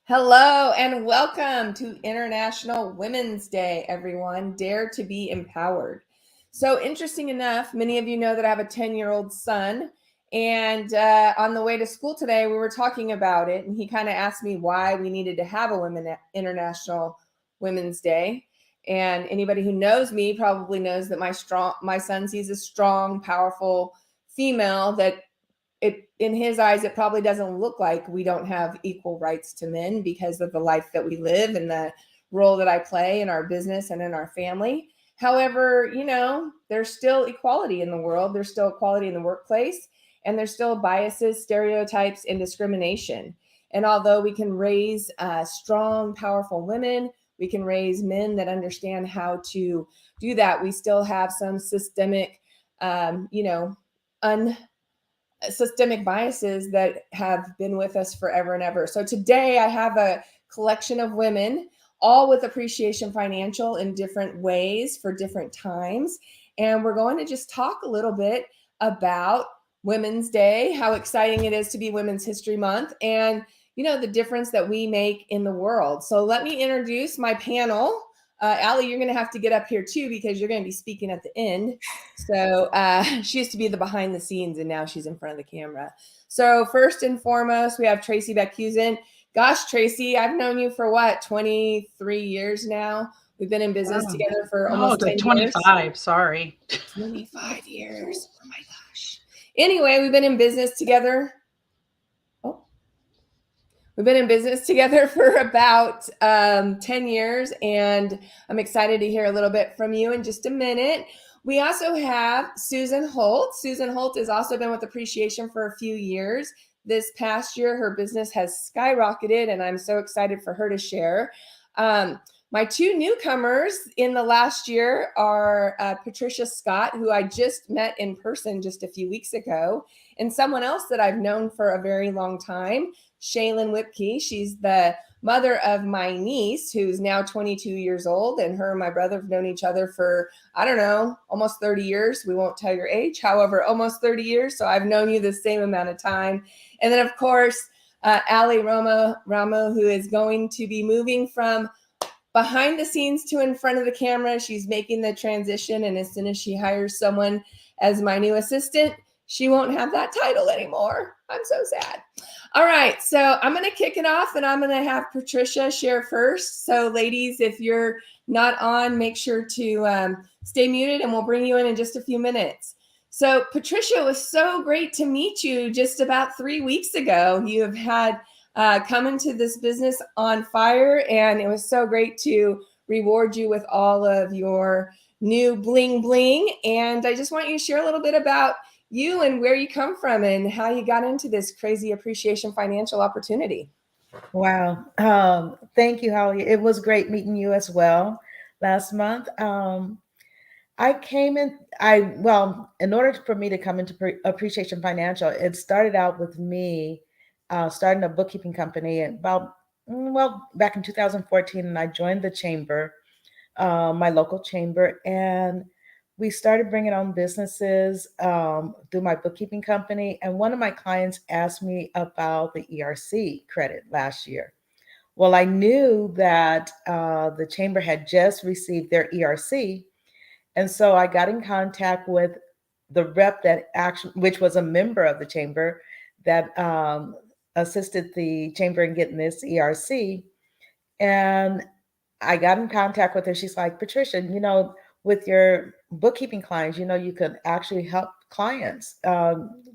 Hello and welcome to International Women's Day, everyone. Dare to be empowered. So, interesting enough, many of you know that I have a 10-year-old son. And on the way to school today, we were talking about it. And he kind of asked me why we needed to have a International Women's Day. And anybody who knows me probably knows that my son sees a strong, powerful female that in his eyes it probably doesn't look like we don't have equal rights to men because of the life that we live and the role that I play in our business and in our family. However, there's still equality in the world, there's still equality in the workplace, and there's still biases, stereotypes, and discrimination. And although we can raise strong, powerful women, we can raise men that understand how to do that, we still have some systemic un systemic biases that have been with us forever and ever. So today I have a collection of women, all with Appreciation Financial in different ways for different times. And we're going to just talk a little bit about Women's Day, how exciting it is to be Women's History Month, and the difference that we make in the world. So let me introduce my panel. Allie, you're going to have to get up here too because you're going to be speaking at the end. So she used to be the behind the scenes and now she's in front of the camera. So first and foremost, we have Tracy Beckhusen. Gosh, Tracy, I've known you for 23 years now. We've been in business together for almost 10 25, years. sorry. 25 years. Oh my gosh. Anyway, we've been in business together. We've been in business together for about 10 years, and I'm excited to hear a little bit from you in just a minute. We also have Susan Holt. Susan Holt has also been with Appreciation for a few years. This past year, her business has skyrocketed, and I'm so excited for her to share. My two newcomers in the last year are Patricia Scott, who I just met in person just a few weeks ago, and someone else that I've known for a very long time, Shaylin Whipkey. She's the mother of my niece, who's now 22 years old, and her and my brother have known each other for, I don't know, almost 30 years. We won't tell your age, however, almost 30 years. So I've known you the same amount of time. And then, of course, Allie Ramo, who is going to be moving from behind the scenes to in front of the camera. She's making the transition, and as soon as she hires someone as my new assistant, she won't have that title anymore. I'm so sad. All right, so I'm going to kick it off, and I'm going to have Patricia share first. So ladies, if you're not on, make sure to stay muted, and we'll bring you in just a few minutes. So Patricia, it was so great to meet you just about 3 weeks ago. You have had come into this business on fire, and it was so great to reward you with all of your new bling bling. And I just want you to share a little bit about you and where you come from and how you got into this crazy Appreciation Financial opportunity. Wow. Thank you, Holly. It was great meeting you as well last month. I came in, in order for me to come into Appreciation Financial, it started out with me starting a bookkeeping company back in 2014, and I joined the chamber, my local chamber, and we started bringing on businesses through my bookkeeping company. And one of my clients asked me about the ERC credit last year. Well, I knew that the chamber had just received their ERC. And so I got in contact with the rep which was a member of the chamber that assisted the chamber in getting this ERC. And I got in contact with her. She's like, Patricia, with your bookkeeping clients, you can actually help clients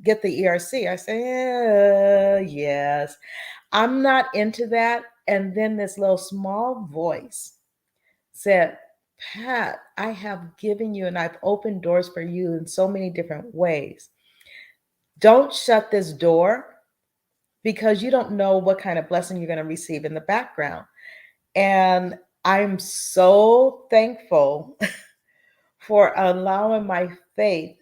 get the ERC. I say, yes, I'm not into that. And then this little small voice said, Pat, I have given you and I've opened doors for you in so many different ways. Don't shut this door because you don't know what kind of blessing you're going to receive in the background. And I'm so thankful for allowing my faith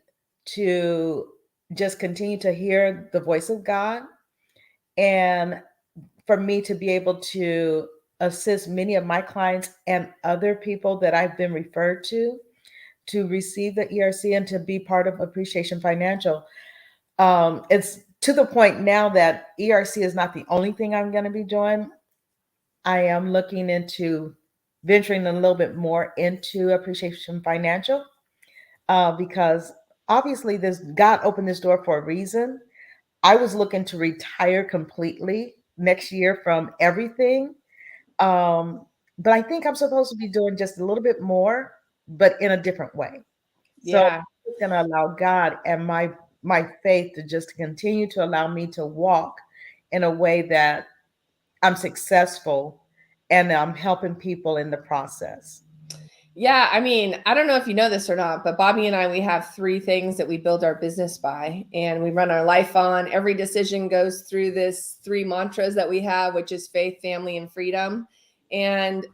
to just continue to hear the voice of God, and for me to be able to assist many of my clients and other people that I've been referred to receive the ERC and to be part of Appreciation Financial. It's to the point now that ERC is not the only thing I'm going to be doing. I am looking into venturing a little bit more into Appreciation Financial, because obviously this God opened this door for a reason. I was looking to retire completely next year from everything. Um, but I think I'm supposed to be doing just a little bit more, but in a different way. So Yeah. I'm going to allow God and my faith to just continue to allow me to walk in a way that I'm successful and I'm helping people in the process. Yeah, I mean, I don't know if you know this or not, but Bobby and I, we have three things that we build our business by, and we run our life on. Every decision goes through this three mantras that we have, which is faith, family, and freedom. And,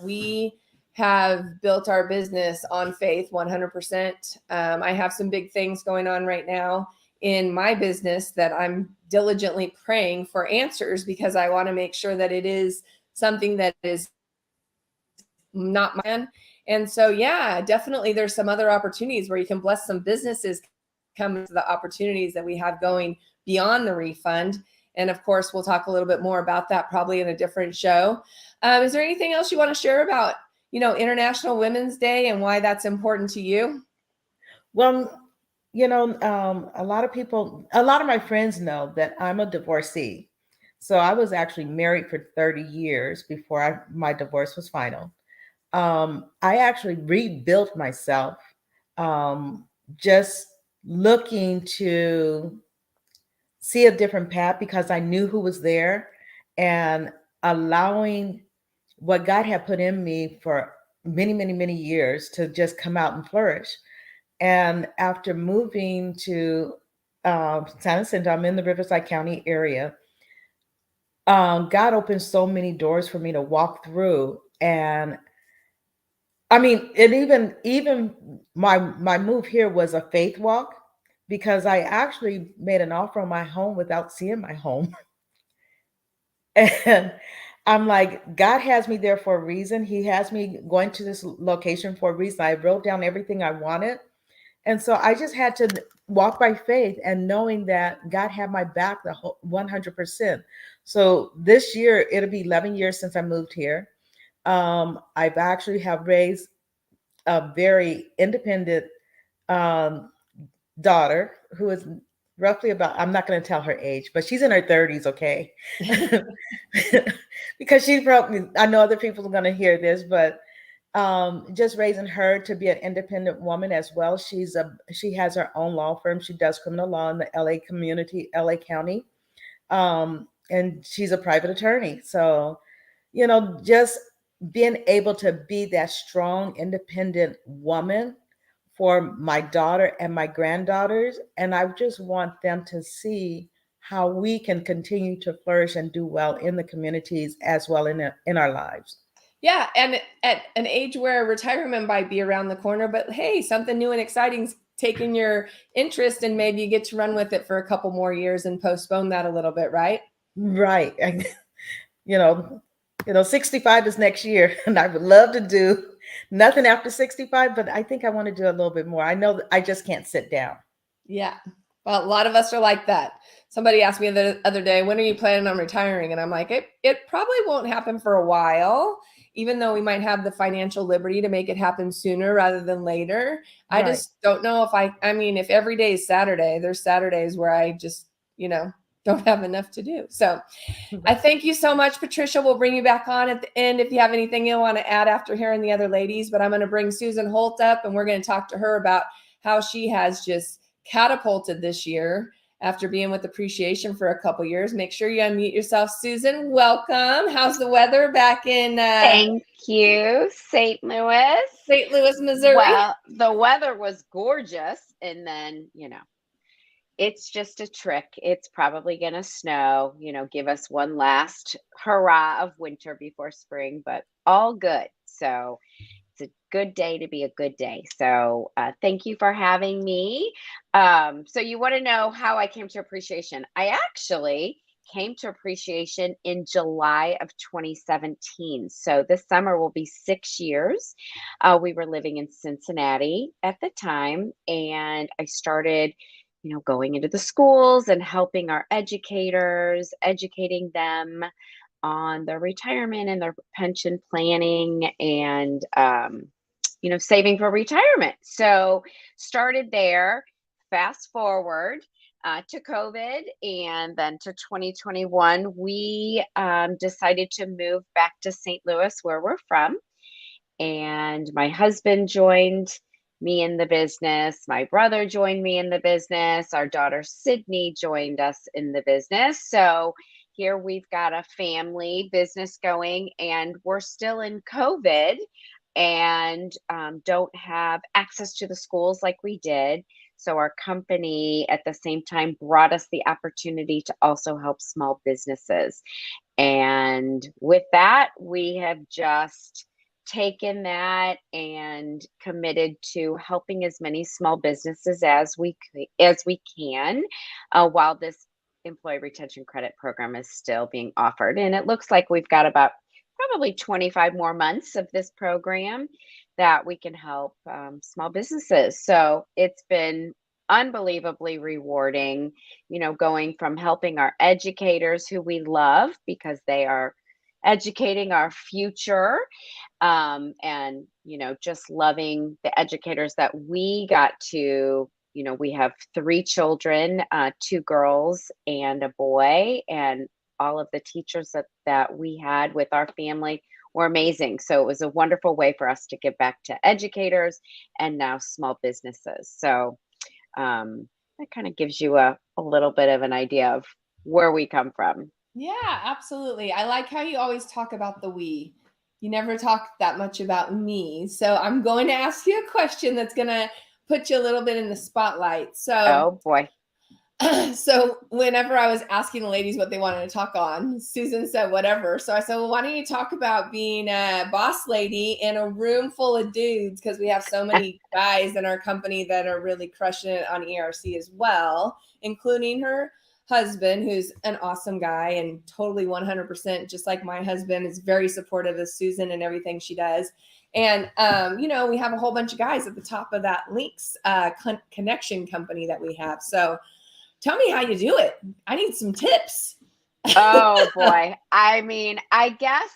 we have built our business on faith 100%. I have some big things going on right now in my business that I'm diligently praying for answers because I want to make sure that it is something that is not mine. And so, yeah, definitely there's some other opportunities where you can bless some businesses come to the opportunities that we have going beyond the refund. And of course, we'll talk a little bit more about that probably in a different show. Is there anything else you want to share about, International Women's Day and why that's important to you? Well, a lot of people, a lot of my friends know that I'm a divorcee. So I was actually married for 30 years before my divorce was final. I actually rebuilt myself, um, just looking to see a different path because I knew who was there and allowing what God had put in me for many, many, many years to just come out and flourish. And after moving to San Jacinto, I'm in the Riverside County area. God opened so many doors for me to walk through, and I mean, and even my move here was a faith walk because I actually made an offer on my home without seeing my home. And I'm like, God has me there for a reason. He has me going to this location for a reason. I wrote down everything I wanted. And so I just had to walk by faith and knowing that God had my back the whole 100%. So this year, it'll be 11 years since I moved here. I've actually have raised a very independent um, daughter who is roughly about, I'm not going to tell her age, but she's in her 30s, okay? Because she probably, I know other people are going to hear this, but just raising her to be an independent woman as well. She has her own law firm. She does criminal law in the LA community, LA County, and she's a private attorney. So, just being able to be that strong, independent woman for my daughter and my granddaughters, and I just want them to see how we can continue to flourish and do well in the communities as well in our lives. Yeah, and at an age where retirement might be around the corner, but hey, something new and exciting's taking your interest, and maybe you get to run with it for a couple more years and postpone that a little bit, right? Right. You know, 65 is next year, and I would love to do nothing after 65, but I think I want to do a little bit more. I know that I just can't sit down. Yeah. Well, a lot of us are like that. Somebody asked me the other day, when are you planning on retiring? And I'm like, it probably won't happen for a while, even though we might have the financial liberty to make it happen sooner rather than later. I Right. just don't know I mean, if every day is Saturday, there's Saturdays where I just, don't have enough to do. So I thank you so much, Patricia. We'll bring you back on at the end if you have anything you want to add after hearing the other ladies. But I'm going to bring Susan Holt up and we're going to talk to her about how she has just catapulted this year after being with Appreciation for a couple years. Make sure you unmute yourself, Susan. Welcome. How's the weather back in Thank you, St. Louis. St. Louis, Missouri? Well, the weather was gorgeous, and then, it's just a trick. It's probably going to snow, give us one last hurrah of winter before spring, but all good. So it's a good day to be a good day. So thank you for having me. So you want to know how I came to Appreciation? I actually came to Appreciation in July of 2017. So this summer will be 6 years. We were living in Cincinnati at the time, and I started going into the schools and helping our educators, educating them on their retirement and their pension planning and, saving for retirement. So started there, fast forward to COVID and then to 2021, we decided to move back to St. Louis, where we're from. And my husband joined me in the business. My brother joined me in the business. Our daughter Sydney joined us in the business. So here we've got a family business going, and we're still in COVID and don't have access to the schools like we did. So our company at the same time brought us the opportunity to also help small businesses. And with that, we have just taken that and committed to helping as many small businesses as we can while this employee retention credit program is still being offered. And it looks like we've got about probably 25 more months of this program that we can help small businesses. So it's been unbelievably rewarding, going from helping our educators who we love because they are educating our future, and just loving the educators that we got to. We have 3 children, 2 girls and a boy, and all of the teachers that we had with our family were amazing. So it was a wonderful way for us to give back to educators and now small businesses. So that kind of gives you a little bit of an idea of where we come from. Yeah, absolutely. I like how you always talk about the we. You never talk that much about me. So I'm going to ask you a question that's going to put you a little bit in the spotlight. So, Oh boy. So whenever I was asking the ladies what they wanted to talk on, Susan said whatever. So I said, well, why don't you talk about being a boss lady in a room full of dudes? Because we have so many guys in our company that are really crushing it on ERC as well, including her husband, who's an awesome guy and totally 100%, just like my husband, is very supportive of Susan and everything she does. And, we have a whole bunch of guys at the top of that Links connection company that we have. So tell me how you do it. I need some tips. Oh boy. I mean, I guess,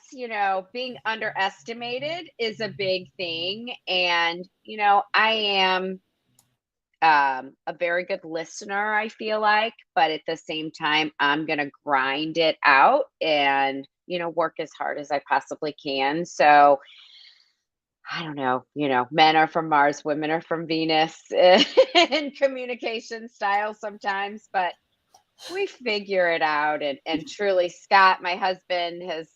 being underestimated is a big thing. And, I am a very good listener, I feel like, but at the same time, I'm going to grind it out and, work as hard as I possibly can. So I don't know, men are from Mars, women are from Venus in communication style sometimes, but we figure it out. And truly, Scott, my husband, has,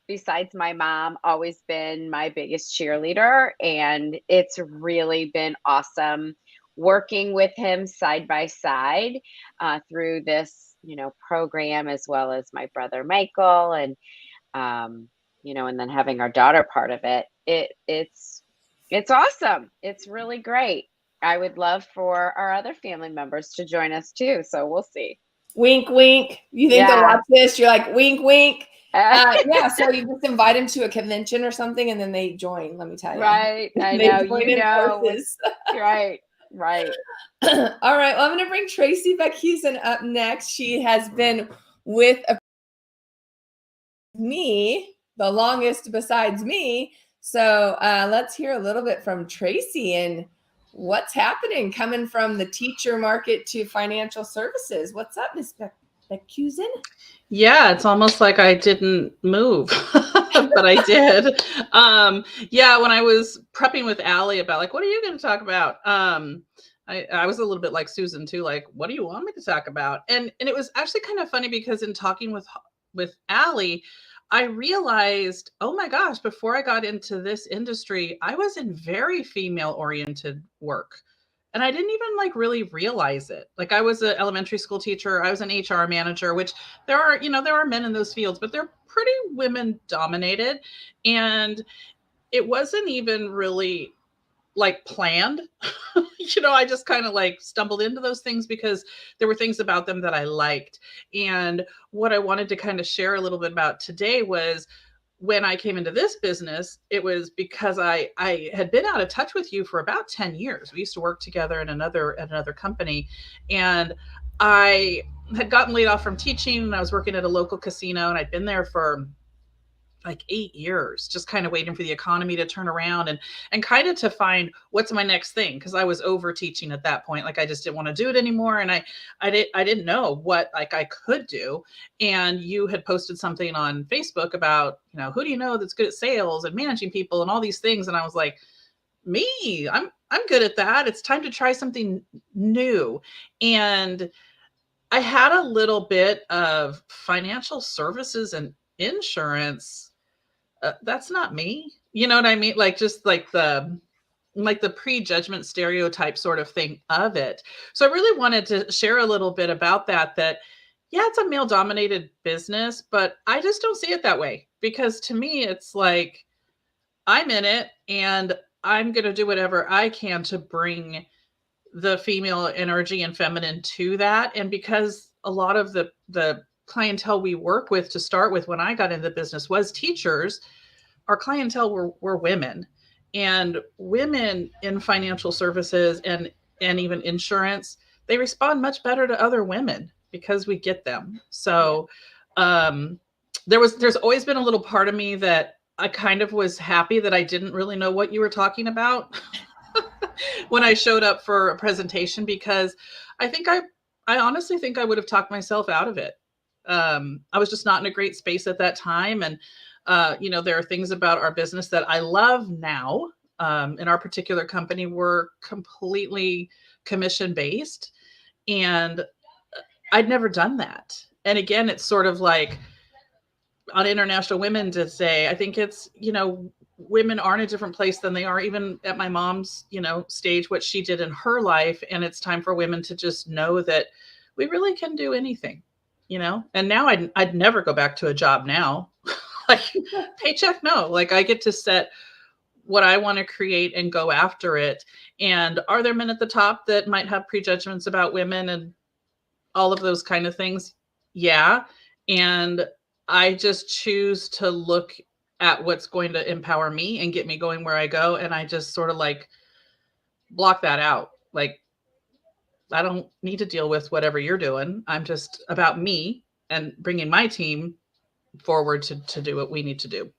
besides my mom, always been my biggest cheerleader. And it's really been awesome working with him side by side through this, program, as well as my brother Michael, and and then having our daughter part of it. It's awesome. It's really great. I would love for our other family members to join us too. So we'll see. Wink, wink. You think they'll watch this? You're like, wink, wink. Yeah, so you just invite them to a convention or something, and then they join. Let me tell you. Right. I know. Right. All right. Well, I'm going to bring Tracy Beckhusen up next. She has been with me the longest besides me. So let's hear a little bit from Tracy and what's happening coming from the teacher market to financial services. What's up, Ms. Beckhusen? Yeah, it's almost like I didn't move, but I did. When I was prepping with Allie about what are you going to talk about? I was a little bit like Susan too, what do you want me to talk about? And it was actually kind of funny because in talking with Allie, I realized, oh my gosh, before I got into this industry, I was in very female-oriented work. And I didn't even really realize it. I was an elementary school teacher. I was an HR manager, which there are men in those fields, but they're pretty women dominated. And it wasn't even really planned. I just kind of stumbled into those things because there were things about them that I liked. And what I wanted to kind of share a little bit about today was when I came into this business, it was because I had been out of touch with you for about 10 years. We used to work together at another company, and I had gotten laid off from teaching, and I was working at a local casino, and I'd been there for like 8 years, just kind of waiting for the economy to turn around and kind of to find what's my next thing. Cause I was over teaching at that point. Like I just didn't want to do it anymore. And I didn't know what like I could do. And you had posted something on Facebook about, who do you know that's good at sales and managing people and all these things. And I was like, me, I'm good at that. It's time to try something new. And I had a little bit of financial services and insurance. That's not me. You know what I mean? Like just like the prejudgment stereotype sort of thing of it. So I really wanted to share a little bit about that, yeah, it's a male dominated business, but I just don't see it that way, because to me, it's like, I'm in it and I'm going to do whatever I can to bring the female energy and feminine to that. And because a lot of the clientele we work with to start with when I got into the business was teachers, our clientele were women, and women in financial services and even insurance, they respond much better to other women because we get them. So there's always been a little part of me that I kind of was happy that I didn't really know what you were talking about when I showed up for a presentation, because I honestly think I would have talked myself out of it. I was just not in a great space at that time. And, there are things about our business that I love now. In our particular company, we're completely commission based, and I'd never done that. And again, it's sort of like on International Women's Day, I think it's, women are in a different place than they are even at my mom's, stage, what she did in her life. And it's time for women to just know that we really can do anything, and now I'd never go back to a job now. Like paycheck, no, like I get to set what I want to create and go after it. And are there men at the top that might have prejudgments about women and all of those kind of things? Yeah. And I just choose to look at what's going to empower me and get me going where I go. And I just sort of like block that out. Like, I don't need to deal with whatever you're doing. I'm just about me and bringing my team forward to do what we need to do.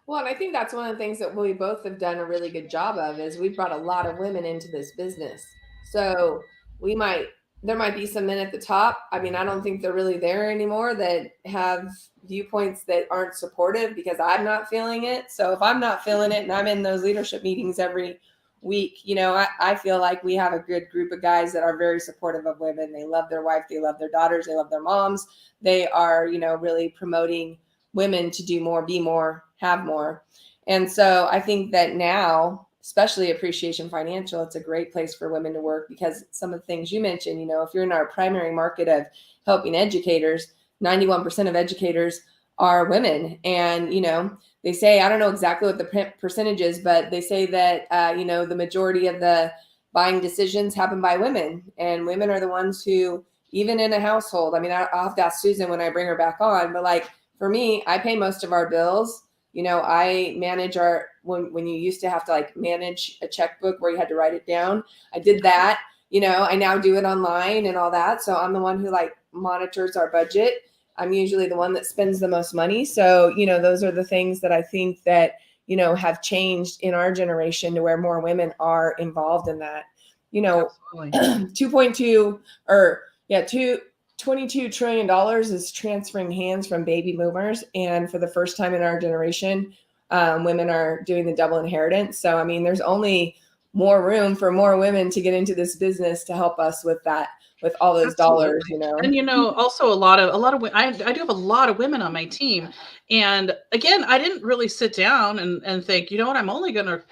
Well, and I think that's one of the things that we both have done a really good job of is we've brought a lot of women into this business. So there might be some men at the top. I mean, I don't think they're really there anymore that have viewpoints that aren't supportive because I'm not feeling it. So if I'm not feeling it and I'm in those leadership meetings every week, I feel like we have a good group of guys that are very supportive of women. They love their wife, they love their daughters, they love their moms. They are, really promoting women to do more, be more, have more. And so I think that now, especially Appreciation Financial, it's a great place for women to work because some of the things you mentioned, if you're in our primary market of helping educators, 91% of educators are women. And, they say, I don't know exactly what the percentage is, but they say that, the majority of the buying decisions happen by women, and women are the ones who, even in a household, I mean, I'll have to ask Susan when I bring her back on, but like for me, I pay most of our bills. I manage when you used to have to like manage a checkbook where you had to write it down. I did that, I now do it online and all that. So I'm the one who like monitors our budget. I'm usually the one that spends the most money. So, those are the things that I think that, have changed in our generation to where more women are involved in that, $22 trillion is transferring hands from baby boomers. And for the first time in our generation, women are doing the double inheritance. So, I mean, there's only more room for more women to get into this business to help us with that, with all those dollars, And, also a lot of, I do have a lot of women on my team. And again, I didn't really sit down and think, I'm only going to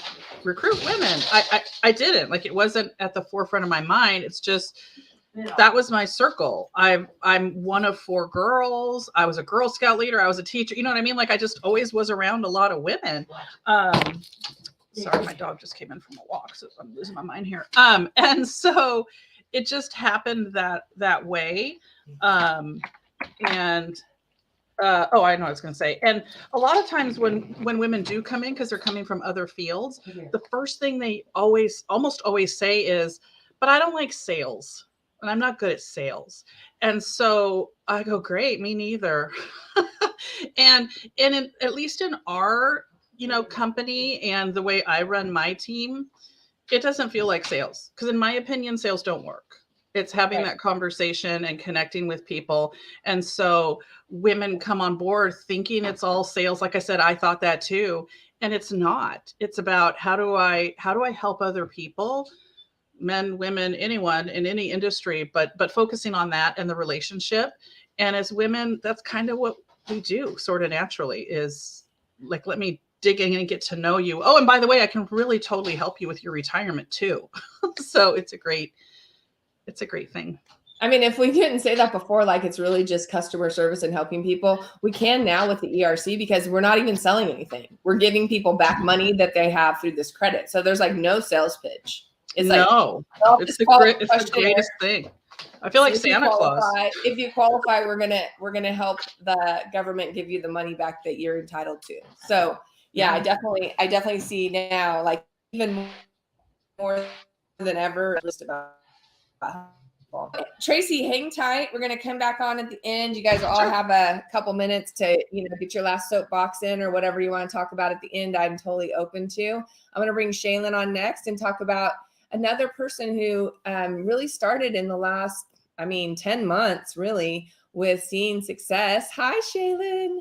recruit women. I didn't, like, it wasn't at the forefront of my mind. It's just, that was my circle. I'm one of 4 girls. I was a Girl Scout leader. I was a teacher. You know what I mean? Like I just always was around a lot of women. Sorry, my dog just came in from a walk, so I'm losing my mind here. And so it just happened that way. And oh, I know what I was going to say. And a lot of times when women do come in, because they're coming from other fields, the first thing they almost always say is, but I don't like sales and I'm not good at sales. And so I go, great, me neither. and at least in our, company and the way I run my team, it doesn't feel like sales, because in my opinion, sales don't work. It's having that conversation and connecting with people. And so women come on board thinking it's all sales. Like I said, I thought that too. And it's not. It's about how do I help other people, men, women, anyone in any industry, but focusing on that and the relationship. And as women, that's kind of what we do sort of naturally, is like, let me dig in and get to know you. Oh, and by the way, I can really totally help you with your retirement too. So it's a great thing. I mean, if we didn't say that before, like it's really just customer service and helping people, we can now with the ERC, because we're not even selling anything. We're giving people back money that they have through this credit. So there's like no sales pitch. It's no, like, it's the greatest thing. I feel like Santa Claus. If you qualify, we're gonna help the government give you the money back that you're entitled to. So yeah, I definitely see now, like even more than ever, just about. Tracy, hang tight. We're going to come back on at the end. You guys all have a couple minutes to, get your last soapbox in or whatever you want to talk about at the end. I'm totally open to. I'm going to bring Shaylin on next and talk about another person who really started in the last, 10 months really with seeing success. Hi, Shaylin.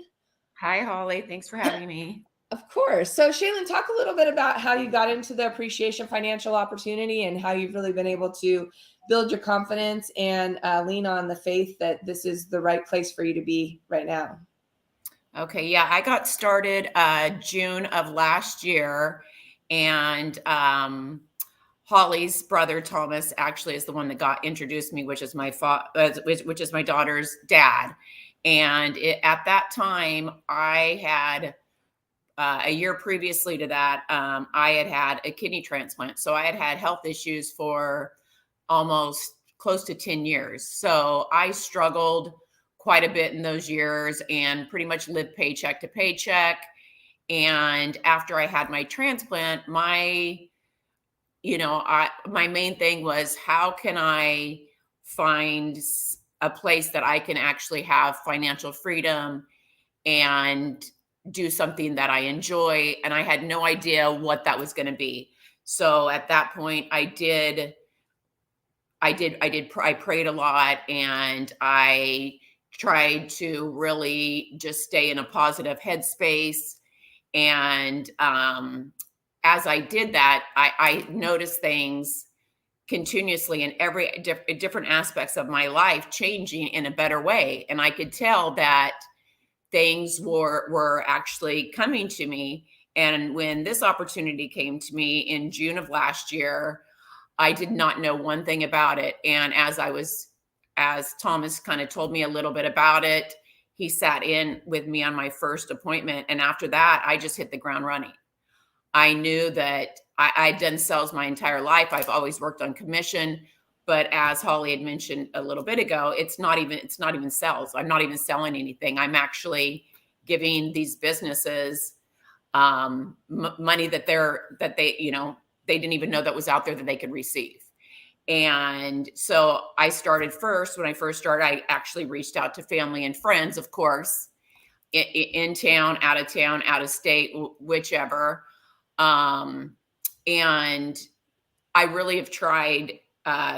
Hi, Holly. Thanks for having me. Of course. So Shaylin, talk a little bit about how you got into the Appreciation Financial Opportunity and how you've really been able to build your confidence and lean on the faith that this is the right place for you to be right now. Okay. Yeah. I got started June of last year, and Holly's brother, Thomas, actually is the one that introduced me, which is my which is my daughter's dad. And at that time I had, a year previously to that, I had a kidney transplant. So I had health issues for almost close to 10 years. So I struggled quite a bit in those years and pretty much lived paycheck to paycheck. And after I had my transplant, my main thing was, how can I find a place that I can actually have financial freedom and do something that I enjoy? And I had no idea what that was going to be. So at that point I prayed a lot, and I tried to really just stay in a positive headspace. And as I did that, I noticed things continuously in every different aspects of my life changing in a better way. And I could tell that things were actually coming to me. And when this opportunity came to me in June of last year, I did not know one thing about it. And as Thomas kind of told me a little bit about it, he sat in with me on my first appointment. And after that, I just hit the ground running. I knew that I'd done sales my entire life. I've always worked on commission, but as Holly had mentioned a little bit ago, it's not even sales. I'm not even selling anything. I'm actually giving these businesses money that they didn't even know that was out there that they could receive. And so I started when I first started, I actually reached out to family and friends, of course, in town, out of state, whichever. And I really have tried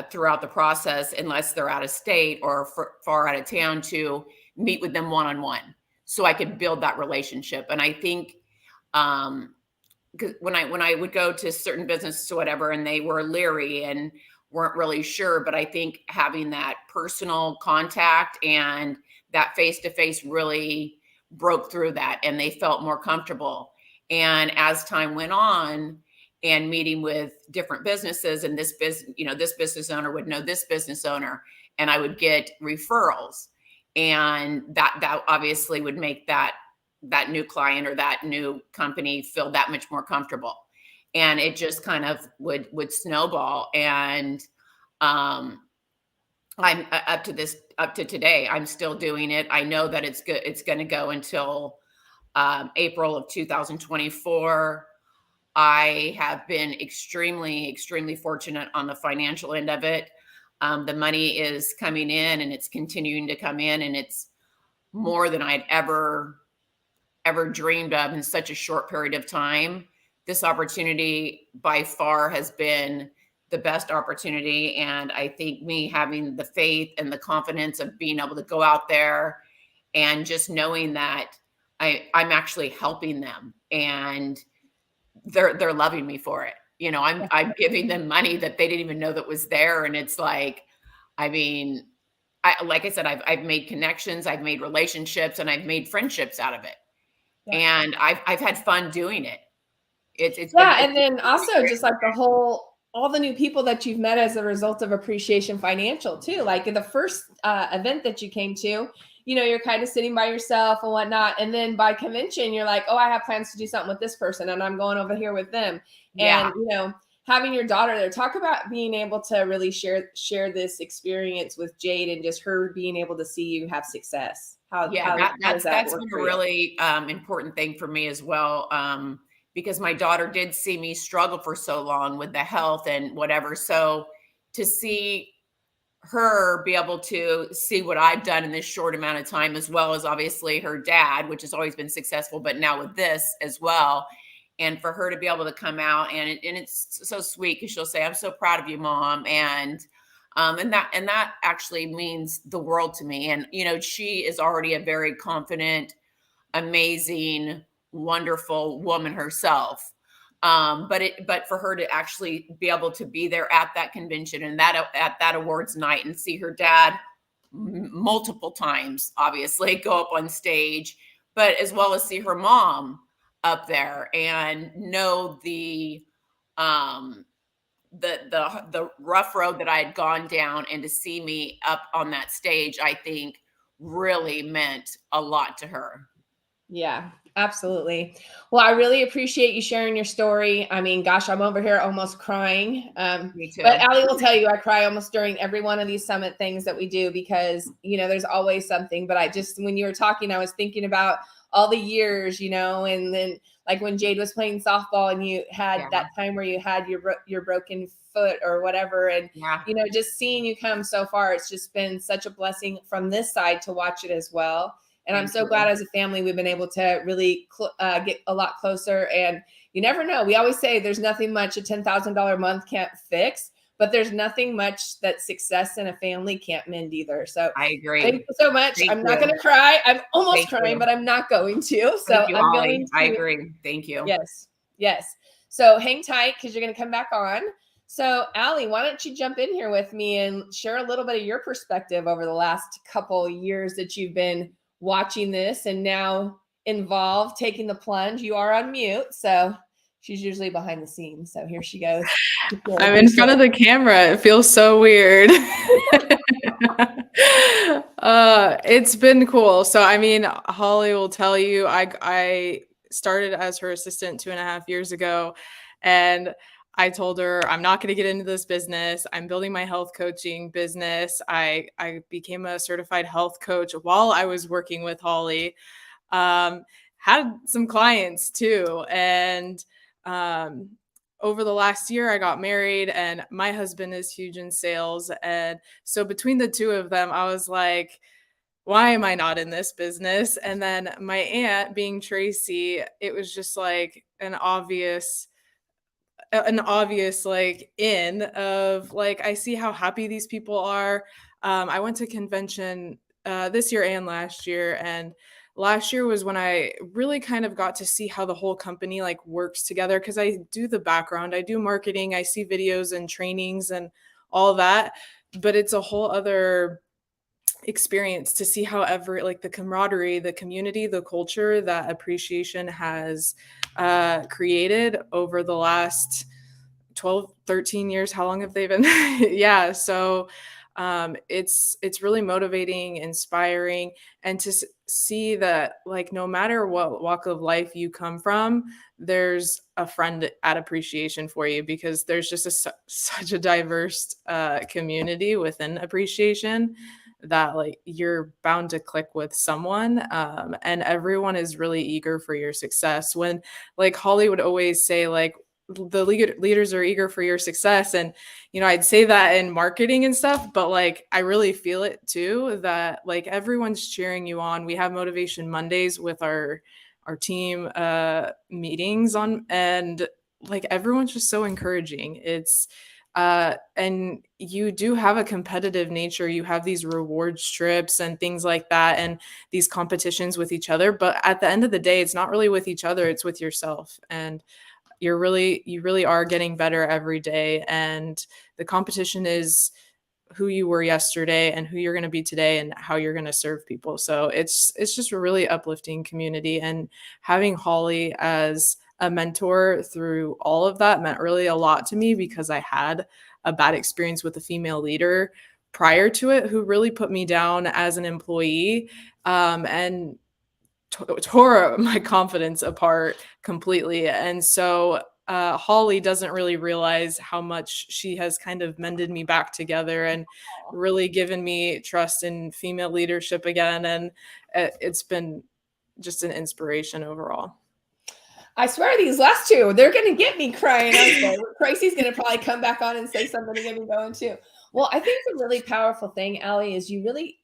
throughout the process, unless they're out of state or far out of town, to meet with them one-on-one so I could build that relationship. And I think when I would go to certain businesses or whatever, and they were leery and weren't really sure, but I think having that personal contact and that face-to-face really broke through that, and they felt more comfortable. And as time went on and meeting with different businesses, and this business owner would know this business owner, and I would get referrals, and that obviously would make that new client or that new company feel that much more comfortable. And it just kind of would snowball. And I'm up to this up to today. I'm still doing it. I know that it's good. It's going to go until April of 2024. I have been extremely, extremely fortunate on the financial end of it. The money is coming in and it's continuing to come in, and it's more than I'd ever dreamed of in such a short period of time. This opportunity by far has been the best opportunity. And I think me having the faith and the confidence of being able to go out there and just knowing that I'm actually helping them and they're loving me for it. You know, I'm giving them money that they didn't even know that was there. And it's like, I mean, like I said, I've made connections, I've made relationships, and I've made friendships out of it. Yeah. And I've had fun doing it. It's and then also just like all the new people that you've met as a result of Appreciation Financial too. Like in the first event that you came to, you know, you're kind of sitting by yourself and whatnot. And then by convention, you're like, oh, I have plans to do something with this person and I'm going over here with them. Yeah. And, you know, having your daughter there, talk about being able to really share this experience with Jade and just her being able to see you have success. That's been a really important thing for me as well. Because my daughter did see me struggle for so long with the health and whatever. So to see her be able to see what I've done in this short amount of time, as well as obviously her dad, which has always been successful, but now with this as well. And for her to be able to come out and it's so sweet because she'll say, I'm so proud of you, Mom. And that actually means the world to me. And, you know, she is already a very confident, amazing, wonderful woman herself. But for her to actually be able to be there at that convention and at that awards night and see her dad multiple times, obviously go up on stage, but as well as see her mom up there and know the rough road that I had gone down, and to see me up on that stage, I think really meant a lot to her. Yeah, absolutely. Well, I really appreciate you sharing your story. I mean, gosh, I'm over here almost crying. Me too. But Allie will tell you, I cry almost during every one of these summit things that we do because, you know, there's always something. But when you were talking, I was thinking about all the years, you know, and then like when Jade was playing softball and you had that time where you had your broken foot or whatever. And, you know, just seeing you come so far, it's just been such a blessing from this side to watch it as well. And I'm so glad as a family, we've been able to really get a lot closer. And you never know. We always say there's nothing much a $10,000 a month can't fix, but there's nothing much that success in a family can't mend either. So I agree. Thank you so much. I'm not going to cry. I'm almost Thank crying, you. but I'm not going to. So Thank you, I'm Holly. going to. I agree. Thank you. Yes. Yes. So hang tight because you're going to come back on. So Allie, why don't you jump in here with me and share a little bit of your perspective over the last couple years that you've been watching this and now involved, taking the plunge. You are on mute, so she's usually behind the scenes. So here she goes. I'm in front of the camera. It feels so weird. It's been cool. So, I mean, Holly will tell you, I started as her assistant 2.5 years ago, and I told her, I'm not going to get into this business. I'm building my health coaching business. I became a certified health coach while I was working with Holly. Had some clients too. And over the last year, I got married, and my husband is huge in sales. And so between the two of them, I was like, why am I not in this business? And then my aunt, being Tracy, it was just like an obvious like in of like, I see how happy these people are. I went to convention this year and last year, and last year was when I really kind of got to see how the whole company like works together, because I do the background, I do marketing, I see videos and trainings and all that, but it's a whole other experience to see how like the camaraderie, the community, the culture that Appreciation has created over the last 12, 13 years. How long have they been? Yeah. So it's really motivating, inspiring, and to see that like, no matter what walk of life you come from, there's a friend at Appreciation for you, because there's just such a diverse community within Appreciation that like you're bound to click with someone, and everyone is really eager for your success. When like Holly would always say like the leaders are eager for your success, and I'd say that in marketing and stuff, but like I really feel it too, that like everyone's cheering you on. We have Motivation Mondays with our team meetings on, and like everyone's just so encouraging. It's and you do have a competitive nature. You have these reward strips and things like that, and these competitions with each other. But at the end of the day, it's not really with each other, it's with yourself. And you really are getting better every day. And the competition is who you were yesterday and who you're going to be today and how you're going to serve people. So it's just a really uplifting community. And having Holly as a mentor through all of that meant really a lot to me, because I had a bad experience with a female leader prior to it who really put me down as an employee, and tore my confidence apart completely. And so Holly doesn't really realize how much she has kind of mended me back together and really given me trust in female leadership again. And it's been just an inspiration overall. I swear these last two, they're going to get me crying. Okay. Tracy's going to probably come back on and say something to get me going too. Well, I think the really powerful thing, Allie, is you really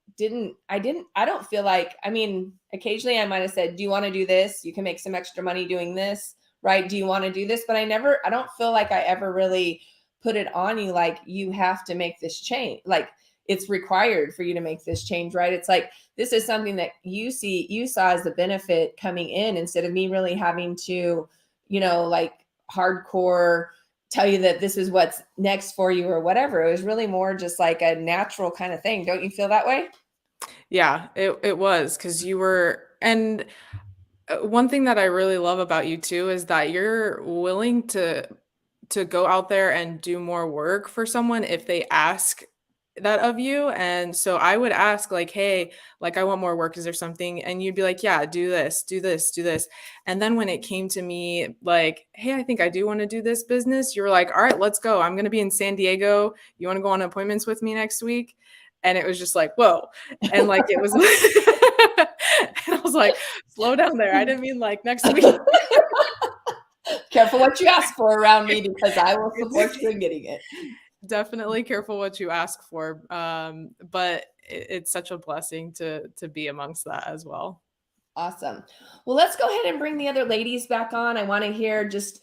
I don't feel like, I mean, occasionally I might've said, do you want to do this? You can make some extra money doing this, right? Do you want to do this? But I don't feel like I ever really put it on you. Like, you have to make this change. Like, it's required for you to make this change, right? It's like, this is something that you saw as the benefit coming in, instead of me really having to, like hardcore tell you that this is what's next for you or whatever. It was really more just like a natural kind of thing. Don't you feel that way? Yeah, it was, because you were, and one thing that I really love about you too is that you're willing to go out there and do more work for someone if they ask that of you. And so I would ask like, hey, like I want more work. Is there something? And you'd be like, yeah, do this, do this, do this. And then when it came to me like, hey, I think I do want to do this business, you were like, all right, let's go. I'm going to be in San Diego. You want to go on appointments with me next week? And it was just like, whoa. And like, it was, and I was like, slow down there. I didn't mean like next week. Careful what you ask for around me, because I will support you in getting it. Definitely careful what you ask for. But it's such a blessing to be amongst that as well. Awesome. Well, let's go ahead and bring the other ladies back on. I want to hear, just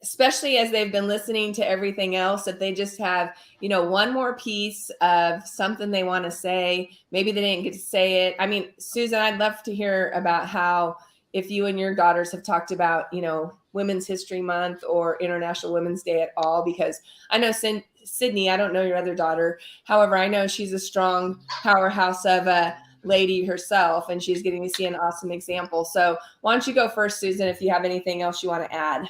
especially as they've been listening to everything else, that they just have, one more piece of something they want to say. Maybe they didn't get to say it. I mean, Susan, I'd love to hear about how, if you and your daughters have talked about, Women's History Month or International Women's Day at all, because I know Sydney, I don't know your other daughter. However, I know she's a strong powerhouse of a lady herself, and she's getting to see an awesome example. So why don't you go first, Susan, if you have anything else you want to add?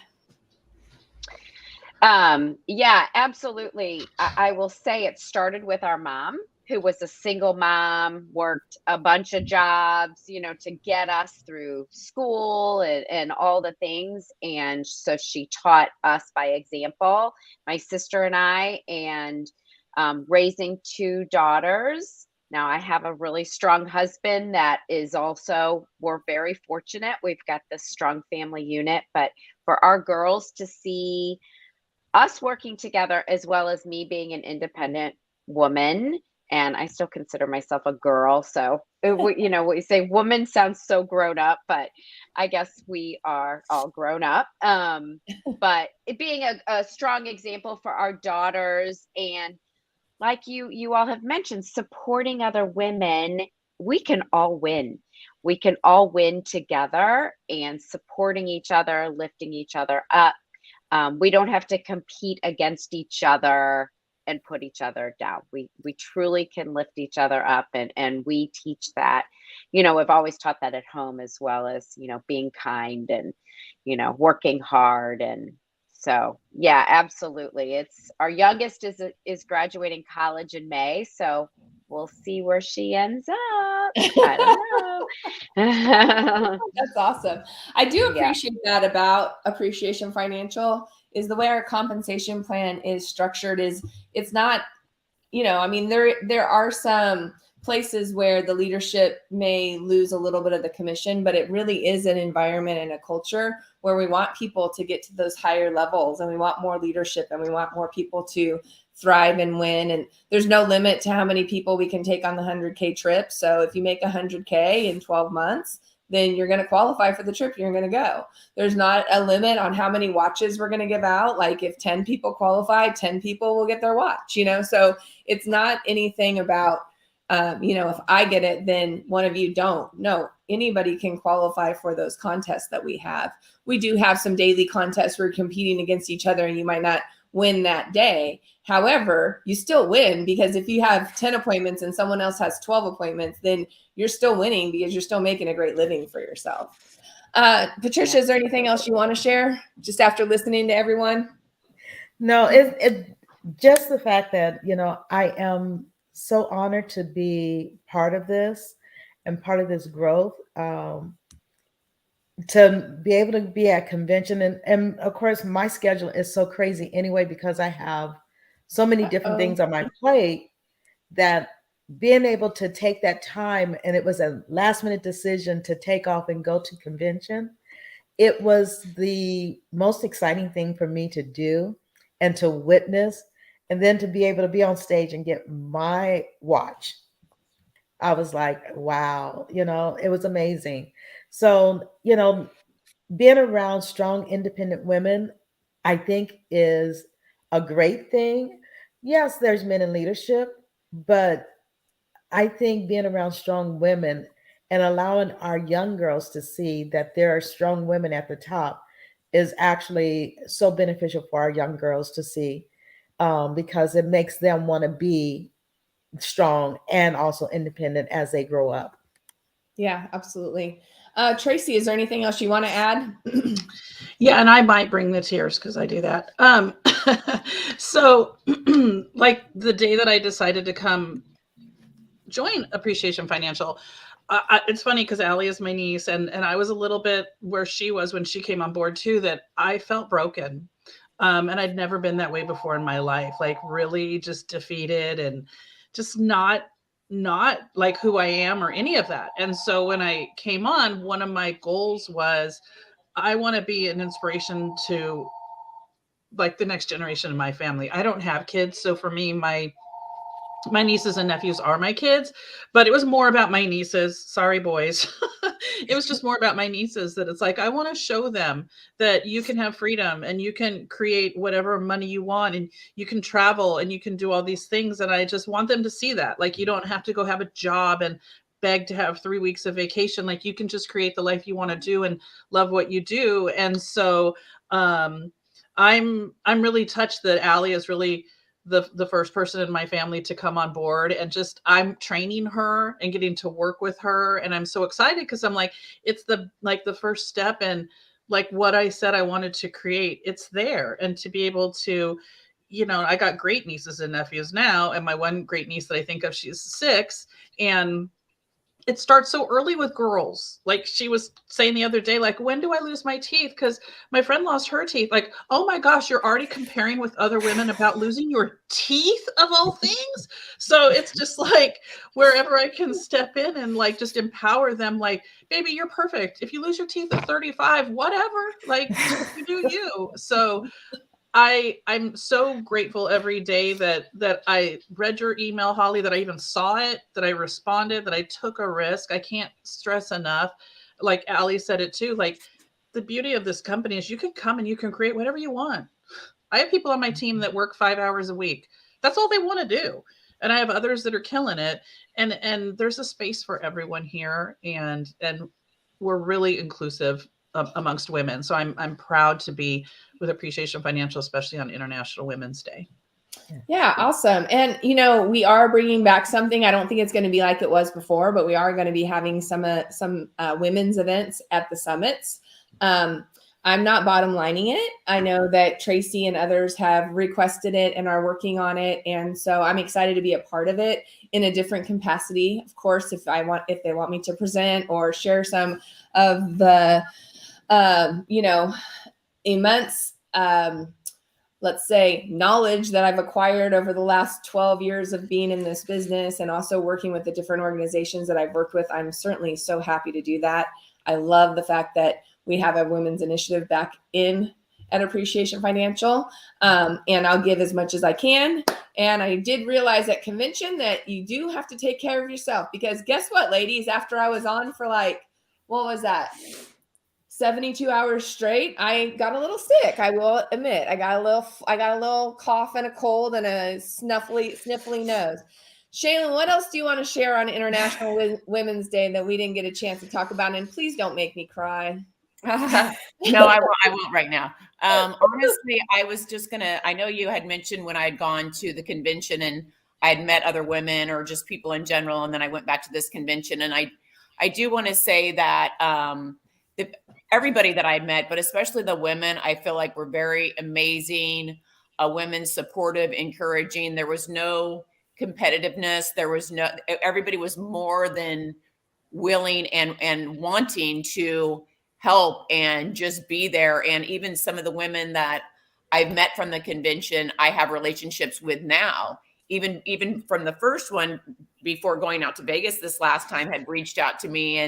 Yeah, absolutely. I will say it started with our mom, who was a single mom, worked a bunch of jobs, to get us through school and all the things. And so she taught us by example, my sister and I, and raising two daughters. Now I have a really strong husband that is also, we're very fortunate. We've got this strong family unit, but for our girls to see us working together, as well as me being an independent woman, and I still consider myself a girl. So, we say woman sounds so grown up, but I guess we are all grown up. But it being a strong example for our daughters, and like you all have mentioned, supporting other women, we can all win. We can all win together, and supporting each other, lifting each other up. We don't have to compete against each other and put each other down. We truly can lift each other up, and we teach that. We've always taught that at home, as well as, being kind and, working hard. And so, yeah, absolutely. It's our youngest is graduating college in May, so we'll see where she ends up. I don't know. That's awesome. I do appreciate that about Appreciation Financial, is the way our compensation plan is structured. Is it's not, there are some places where the leadership may lose a little bit of the commission, but it really is an environment and a culture where we want people to get to those higher levels, and we want more leadership, and we want more people to thrive and win. And there's no limit to how many people we can take on the 100K trip. So if you make 100K in 12 months, then you're going to qualify for the trip. You're going to go. There's not a limit on how many watches we're going to give out. Like if 10 people qualify, 10 people will get their watch, so it's not anything about, if I get it, then one of you don't. No, anybody can qualify for those contests that we have. We do have some daily contests where we're competing against each other, and you might not win that day. However, you still win, because if you have 10 appointments and someone else has 12 appointments, then you're still winning because you're still making a great living for yourself. Patricia, is there anything else you want to share just after listening to everyone? No, it just the fact that, I am so honored to be part of this and part of this growth, to be able to be at convention. And of course, my schedule is so crazy anyway, because I have so many different things on my plate, that being able to take that time, and it was a last minute decision to take off and go to convention. It was the most exciting thing for me to do and to witness, and then to be able to be on stage and get my watch. I was like, wow, it was amazing. So, being around strong, independent women, I think is a great thing. Yes, there's men in leadership, but I think being around strong women and allowing our young girls to see that there are strong women at the top is actually so beneficial for our young girls to see, because it makes them want to be strong and also independent as they grow up. Yeah, absolutely. Tracy, is there anything else you want to add? Yeah, and I might bring the tears because I do that. So like the day that I decided to come join Appreciation Financial, it's funny because Allie is my niece, and I was a little bit where she was when she came on board too, that I felt broken. And I'd never been that way before in my life, like really just defeated and just not like who I am or any of that. And so when I came on, one of my goals was I want to be an inspiration to like the next generation of my family. I don't have kids. So for me, my nieces and nephews are my kids, but it was more about my nieces. Sorry, boys. It was just more about my nieces, that it's like, I want to show them that you can have freedom and you can create whatever money you want and you can travel and you can do all these things. And I just want them to see that, like, you don't have to go have a job and beg to have 3 weeks of vacation. Like, you can just create the life you want to do and love what you do. And so, I'm really touched that Allie is really the first person in my family to come on board, and just I'm training her and getting to work with her. And I'm so excited because I'm like, it's the first step, and like what I said I wanted to create, it's there. And to be able to, I got great nieces and nephews now, and my one great niece that I think of, she's 6, and it starts so early with girls. Like she was saying the other day, like, when do I lose my teeth? Because my friend lost her teeth. Like, oh my gosh, you're already comparing with other women about losing your teeth of all things. So it's just like wherever I can step in and like just empower them, like, baby, you're perfect. If you lose your teeth at 35, whatever, like you do you. So I'm so grateful every day that I read your email, Holly, that I even saw it, that I responded, that I took a risk. I can't stress enough. Like Allie said it too, like the beauty of this company is you can come and you can create whatever you want. I have people on my team that work 5 hours a week. That's all they want to do. And I have others that are killing it. And there's a space for everyone here. And we're really inclusive amongst women. So I'm proud to be with Appreciation Financial, especially on International Women's Day. Yeah, awesome. And, we are bringing back something. I don't think it's going to be like it was before, but we are going to be having some women's events at the summits. I'm not bottom lining it. I know that Tracy and others have requested it and are working on it. And so I'm excited to be a part of it in a different capacity. Of course, if they want me to present or share some of the, immense, let's say, knowledge that I've acquired over the last 12 years of being in this business and also working with the different organizations that I've worked with, I'm certainly so happy to do that. I love the fact that we have a women's initiative back in at Appreciation Financial, and I'll give as much as I can. And I did realize at convention that you do have to take care of yourself, because guess what, ladies? After I was on for like, what was that? 72 hours straight, I got a little sick. I will admit, I got a little cough and a cold and a sniffly nose. Shaylin, what else do you want to share on International Women's Day that we didn't get a chance to talk about? And please don't make me cry. No, I won't right now. Honestly, I was just I know you had mentioned when I had gone to the convention and I had met other women or just people in general, and then I went back to this convention, and I do want to say that everybody that I met, but especially the women, I feel like were very amazing, women, supportive, encouraging. There was no competitiveness. Everybody was more than willing and wanting to help and just be there. And even some of the women that I've met from the convention, I have relationships with now. Even from the first one before going out to Vegas this last time had reached out to me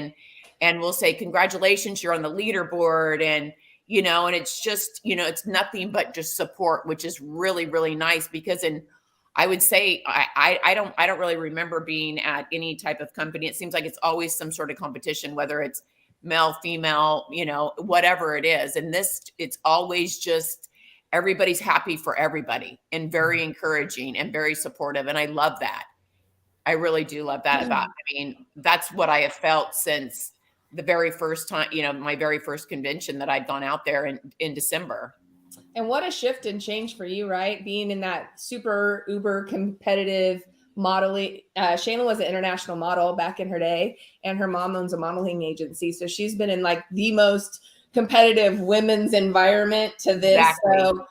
and will say, congratulations, you're on the leaderboard. And, and it's just, it's nothing but just support, which is really, really nice, because I would say, I don't really remember being at any type of company. It seems like it's always some sort of competition, whether it's male, female, whatever it is. And it's always just, everybody's happy for everybody and very encouraging and very supportive. And I love that. I really do love that that's what I have felt since the very first time, my very first convention that I'd gone out there in December. And what a shift and change for you, right? Being in that super uber competitive modeling. Shayla was an international model back in her day, and her mom owns a modeling agency. So she's been in like the most competitive women's environment to this. Exactly. So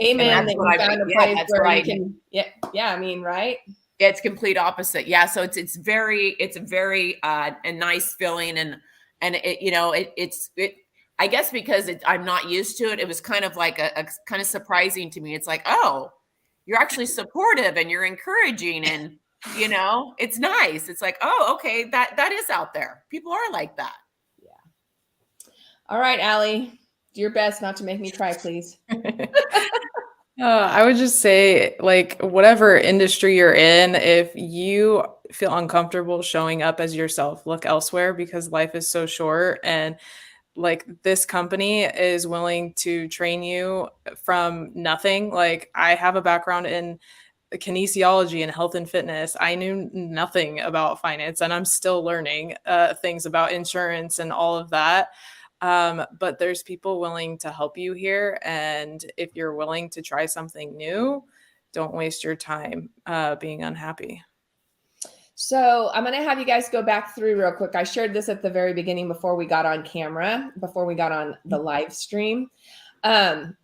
amen that you found a place where you can, right? It's complete opposite. Yeah. So it's a very a nice feeling. And it I guess because I'm not used to it, it was kind of like a kind of surprising to me. It's like, oh, you're actually supportive and you're encouraging, and it's nice. It's like, oh, okay, that is out there. People are like that. Yeah. All right, Allie, do your best not to make me cry, please. I would just say, like, whatever industry you're in, if you feel uncomfortable showing up as yourself, look elsewhere, because life is so short. And like, this company is willing to train you from nothing. Like, I have a background in kinesiology and health and fitness. I knew nothing about finance, and I'm still learning things about insurance and all of that. But there's people willing to help you here. And if you're willing to try something new, don't waste your time being unhappy. So I'm going to have you guys go back through real quick. I shared this at the very beginning before we got on camera, before we got on the live stream.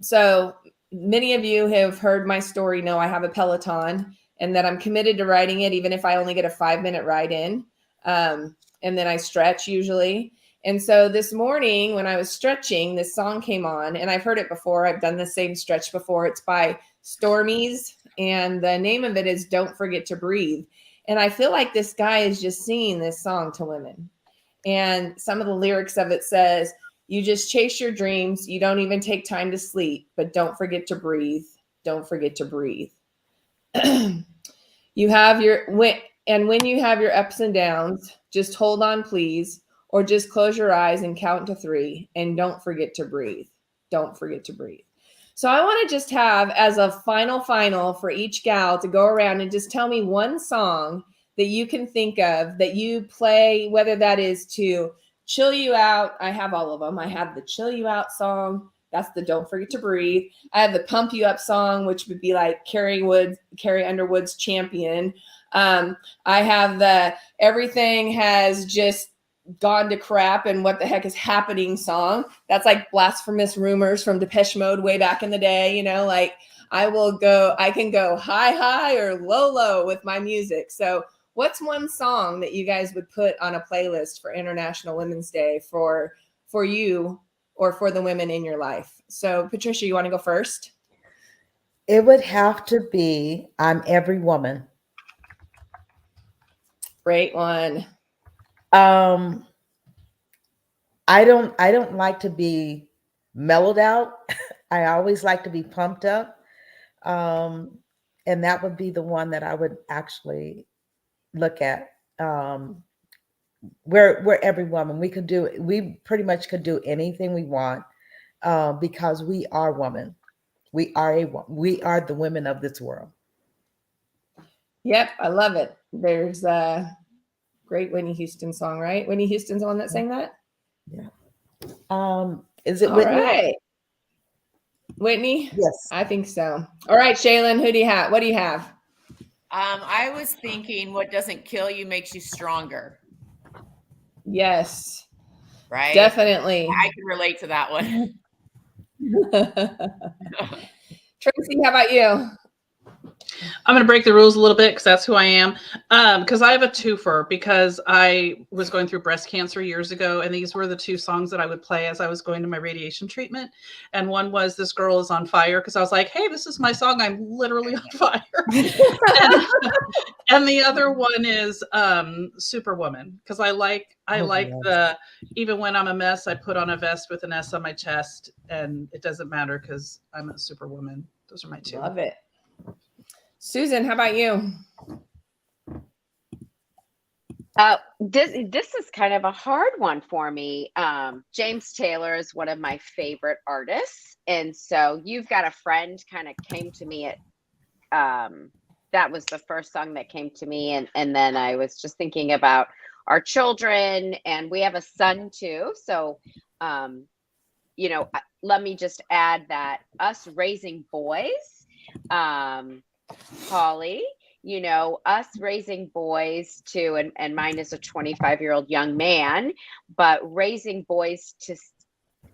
So many of you have heard my story, know I have a Peloton and that I'm committed to riding it, even if I only get a 5-minute ride in. And then I stretch usually. And so this morning when I was stretching, this song came on, and I've heard it before. I've done the same stretch before. It's by Stormies, and the name of it is Don't Forget to Breathe. And I feel like this guy is just singing this song to women. And some of the lyrics of it says, you just chase your dreams. You don't even take time to sleep, but don't forget to breathe. Don't forget to breathe. When you have your ups and downs, just hold on, please. Or just close your eyes and count to 3 and don't forget to breathe. Don't forget to breathe. So I want to just have as a final for each gal to go around and just tell me one song that you can think of that you play, whether that is to chill you out. I have all of them. I have the chill you out song. That's the Don't Forget to Breathe. I have the pump you up song, which would be like Carrie Underwood's Champion. I have the Everything Has Just Gone to Crap and What the Heck is Happening song. That's like Blasphemous Rumors from Depeche Mode way back in the day. Like I can go high or low with my music. So what's one song that you guys would put on a playlist for International Women's Day for you or for the women in your life? So Patricia, you want to go first? It would have to be I'm Every Woman. Great one. Um, I don't like to be mellowed out. I always like to be pumped up. Um, and that would be the one that I would actually look at. We're every woman. We pretty much could do anything we want, because we are women. We are the women of this world. Yep, I love it. There's a great Whitney Houston song, right? Whitney Houston's the one that sang that? Is it All Whitney? right. Whitney? Yes. I think so. All right, Shaylin, who do you have? What do you have? I was thinking, what doesn't kill you makes you stronger, Yes, right? definitely. I can relate to that one. Tracy, how about you? I'm going to break the rules a little bit because that's who I am. Because I have a twofer, because I was going through breast cancer years ago, and these were the two songs that I would play as I was going to my radiation treatment. And one was This Girl Is on Fire, because I was like, hey, this is my song. I'm literally on fire. and the other one is Superwoman, because I like yes. even when I'm a mess, I put on a vest with an S on my chest, and it doesn't matter because I'm a superwoman. Those are my two. Love it. Susan, how about you? This is kind of a hard one for me. James Taylor is one of my favorite artists, and so You've Got a Friend kind of came to me at that was the first song that came to me, and then I was just thinking about our children, and we have a son too. So, let me just add that us raising boys, Holly, us raising boys too, and mine is a 25-year-old young man, but raising boys to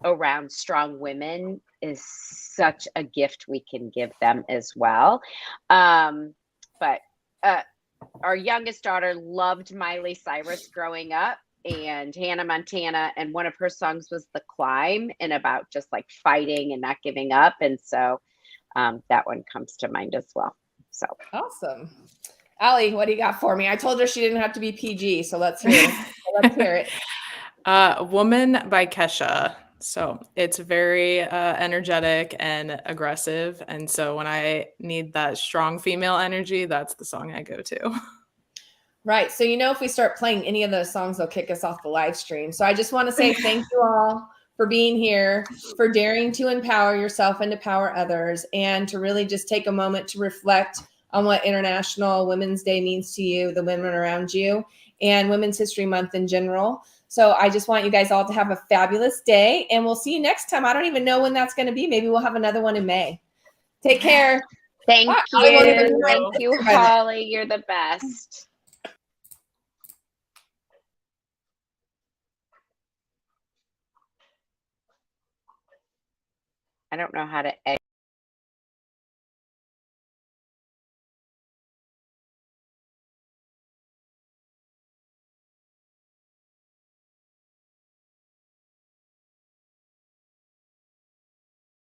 around strong women is such a gift we can give them as well. But our youngest daughter loved Miley Cyrus growing up, and Hannah Montana, and one of her songs was The Climb, and about just like fighting and not giving up. And so that one comes to mind as well. So awesome. Allie, what do you got for me? I told her she didn't have to be PG, so let's hear it. Let's hear it. Woman by Kesha. So it's very energetic and aggressive. And so when I need that strong female energy, that's the song I go to. Right. So, if we start playing any of those songs, they'll kick us off the live stream. So I just want to say thank you all for being here, for daring to empower yourself and to empower others, and to really just take a moment to reflect on what International Women's Day means to you, the women around you, and Women's History Month in general. So I just want you guys all to have a fabulous day, and we'll see you next time. I don't even know when that's going to be. Maybe we'll have another one in May. Take care. Thank Bye. you. Thank you, Holly. You're the best. I don't know how to edit.